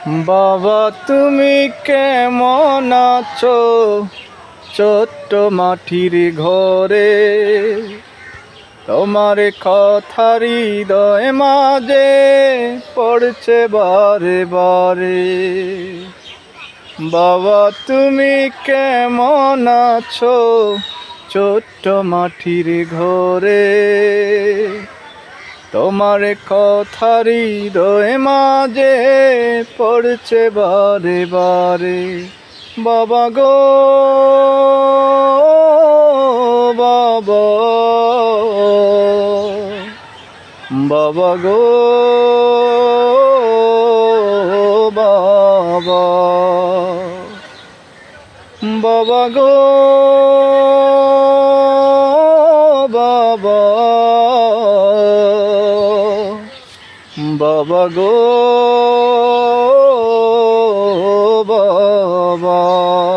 বাবা তুমি কেমন আছো ছোট্ট মাটির ঘরে? তোমার কথা হৃদয় মাঝে পড়ছে বারে বারে। বাবা তুমি কেমন আছো ছোট্ট মাটির ঘরে? তোমার কথা হৃদয় মাঝে পড়ছে বারে বারে। বাবা গো বাবা, বাবা গো বাবা, বাবা গো বাবা, বাবা গো বাবা।